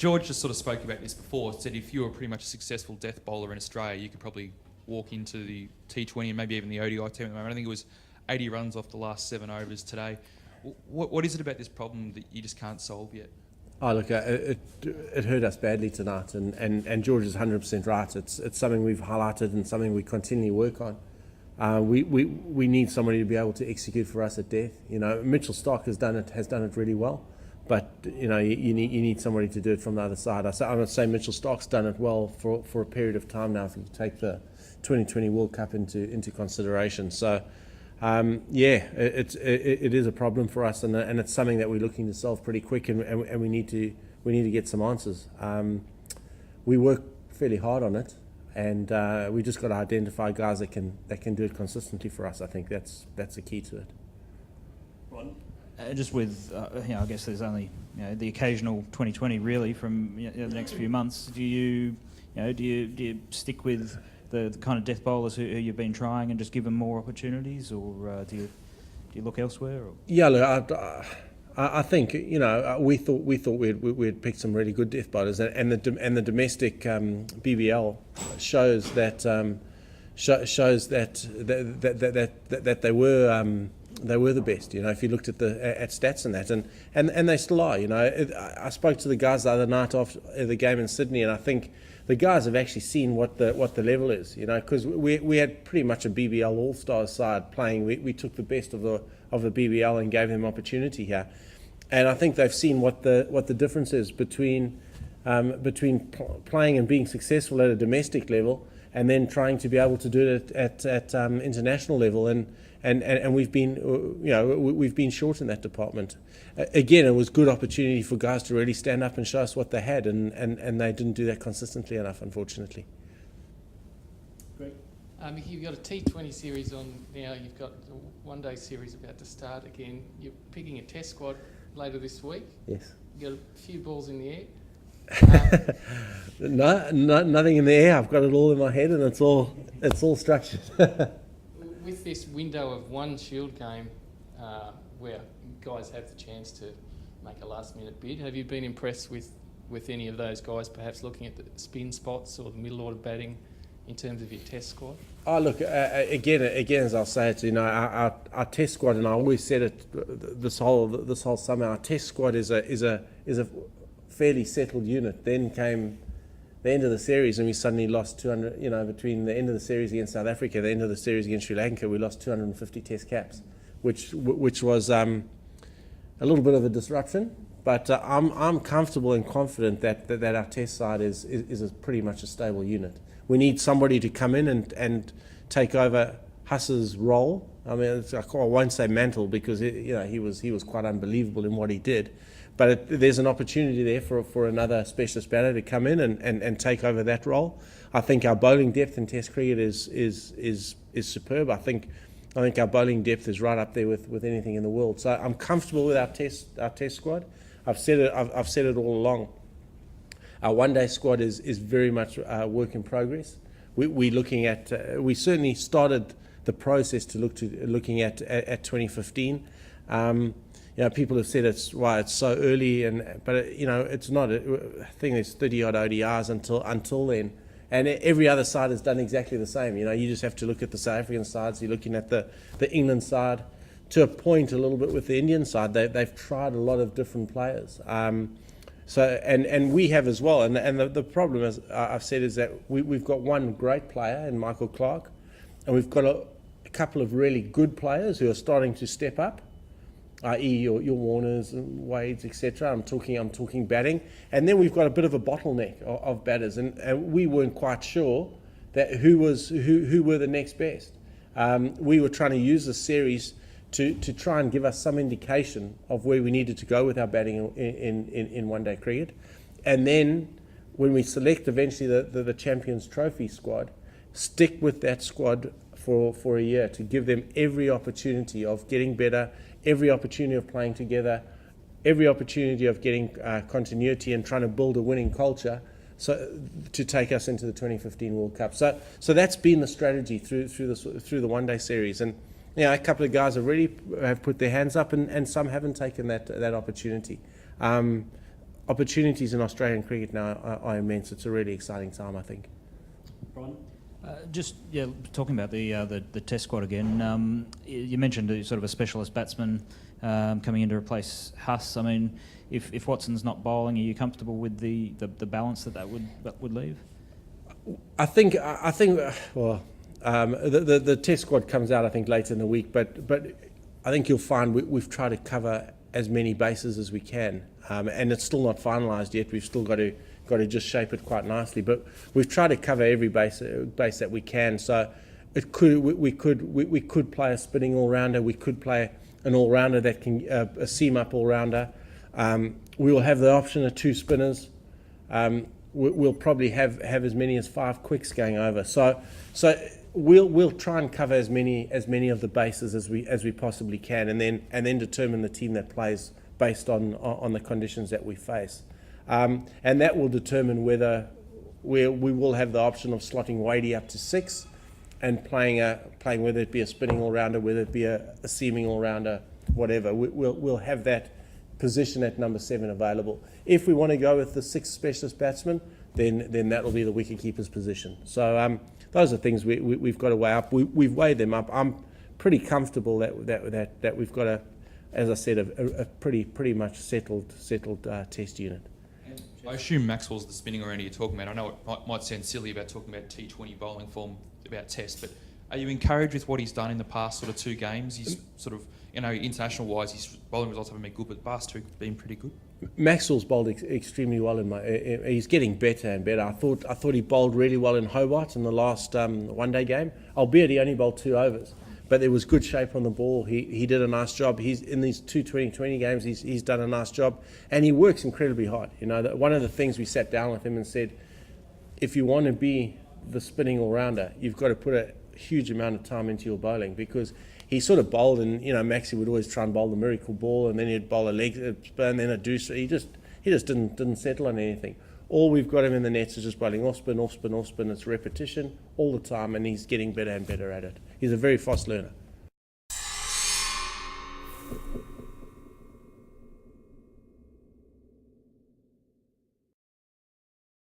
George just sort of spoke about this before, said if you were pretty much a successful death bowler in Australia, you could probably walk into the T20 and maybe even the ODI team at the moment. I think it was 80 runs off the last 7 overs today. What is it about this problem that you just can't solve yet? Oh, look, it hurt us badly tonight, and George is 100% right. It's something we've highlighted and something we continually work on. We need somebody to be able to execute for us at death. You know, Mitchell Starc has done it really well, but you know you need somebody to do it from the other side. I would say Mitchell Starc's done it well for a period of time now. If you take the 2020 World Cup into consideration, so. It is a problem for us, and it's something that we're looking to solve pretty quick, and we need to get some answers. We work fairly hard on it, and we just got to identify guys that can do it consistently for us. I think that's the key to it. Ron? Just with I guess there's only the occasional 2020 really from the next few months. Do you stick with the kind of death bowlers who you've been trying and just give them more opportunities, or do you look elsewhere? Or? Yeah, look, I think we thought we'd picked some really good death bowlers, and the domestic BBL shows that they were the best. If you looked at stats and that, and they still are. I spoke to the guys the other night after the game in Sydney, and I think the guys have actually seen what the level is, because we had pretty much a BBL All-Stars side playing. We took the best of the BBL and gave them opportunity here, and I think they've seen what the difference is between playing and being successful at a domestic level, and then trying to be able to do it at international level, and we've been short in that department. Again, it was good opportunity for guys to really stand up and show us what they had, and they didn't do that consistently enough, unfortunately. Great. Mickey, you've got a T20 series on now. You've got the one-day series about to start again. You're picking a test squad later this week. Yes. You've got a few balls in the air. No, nothing in the air. I've got it all in my head, and it's all structured. With this window of one Shield game where guys have the chance to make a last-minute bid, have you been impressed with any of those guys, perhaps looking at the spin spots or the middle order batting in terms of your test squad? Oh, look, again, as I'll say it, our test squad, and I always said it this whole summer, our test squad is a fairly settled unit. Then came the end of the series, and we suddenly lost 200. Between the end of the series against South Africa, the end of the series against Sri Lanka, we lost 250 Test caps, which was a little bit of a disruption. But I'm comfortable and confident that our Test side is pretty much a stable unit. We need somebody to come in and take over Huss's role. I mean, I won't say mantle, because he was quite unbelievable in what he did. But there's an opportunity there for another specialist batter to come in and take over that role. I think our bowling depth in Test cricket is superb. I think our bowling depth is right up there with anything in the world. So I'm comfortable with our Test squad. I've said it all along. Our one-day squad is very much a work in progress. We're looking at. We certainly started the process looking at 2015. People have said it's so early, but it's not. I think there's 30 odd ODIs until then, and every other side has done exactly the same. You just have to look at the South African sides. You're looking at the England side, to a point a little bit with the Indian side. They've tried a lot of different players. And we have as well. And the problem, as I've said, is that we've got one great player in Michael Clarke, and we've got a couple of really good players who are starting to step up. I.e. your Warners and Wades, etc. I'm talking batting, and then we've got a bit of a bottleneck of batters, and we weren't quite sure that who were the next best. We were trying to use the series to try and give us some indication of where we needed to go with our batting in one-day cricket, and then when we select eventually the Champions Trophy squad, stick with that squad for a year to give them every opportunity of getting better, every opportunity of playing together, every opportunity of getting continuity and trying to build a winning culture, so to take us into the 2015 World Cup. So that's been the strategy through the one-day series, and a couple of guys have put their hands up, and some haven't taken that opportunity. opportunities in Australian cricket now are immense. It's a really exciting time, I think. Just talking about the Test squad again. You mentioned sort of a specialist batsman coming in to replace Huss. I mean, if Watson's not bowling, are you comfortable with the balance that would leave? I think. Well, the Test squad comes out, I think, later in the week. But I think you'll find we've tried to cover as many bases as we can, and it's still not finalised yet. We've still got to just shape it quite nicely. But we've tried to cover every base that we can. So we could play a spinning all rounder. We could play an all rounder that can a seam up all rounder. We will have the option of 2 spinners. We'll probably have as many as 5 quicks going over. So we'll try and cover as many of the bases as we possibly can, and then determine the team that plays based on the conditions that we face, and that will determine whether we will have the option of slotting Wadey up to 6 and playing whether it be a spinning all rounder, whether it be a seaming all rounder, whatever. We'll have that position at number 7 available. If we want to go with the 6th specialist batsman, then that will be the wicketkeeper's position. So those are things we've got to weigh up. We've weighed them up. I'm pretty comfortable that we've got as I said, a pretty much settled Test unit. I assume Maxwell's the spinning rounder you're talking about. I know it might sound silly about talking about T20 bowling form about Test, but are you encouraged with what he's done in the past sort of 2 games? He's sort of, international-wise, his bowling results haven't been good, but the past 2 have been pretty good. Maxwell's bowled extremely well he's getting better and better. I thought he bowled really well in Hobart in the last one-day game, albeit he only bowled 2 overs. But there was good shape on the ball. He did a nice job. He's in these 2 2020 games. He's done a nice job, and he works incredibly hard. One of the things we sat down with him and said, if you want to be the spinning all rounder, you've got to put a huge amount of time into your bowling, because he sort of bowled, and Maxie would always try and bowl the miracle ball, and then he'd bowl a leg spin, then a deuce. He just didn't settle on anything. All we've got him in the nets is just bowling off spin, off spin, off spin. It's repetition all the time, and he's getting better and better at it. He's a very fast learner.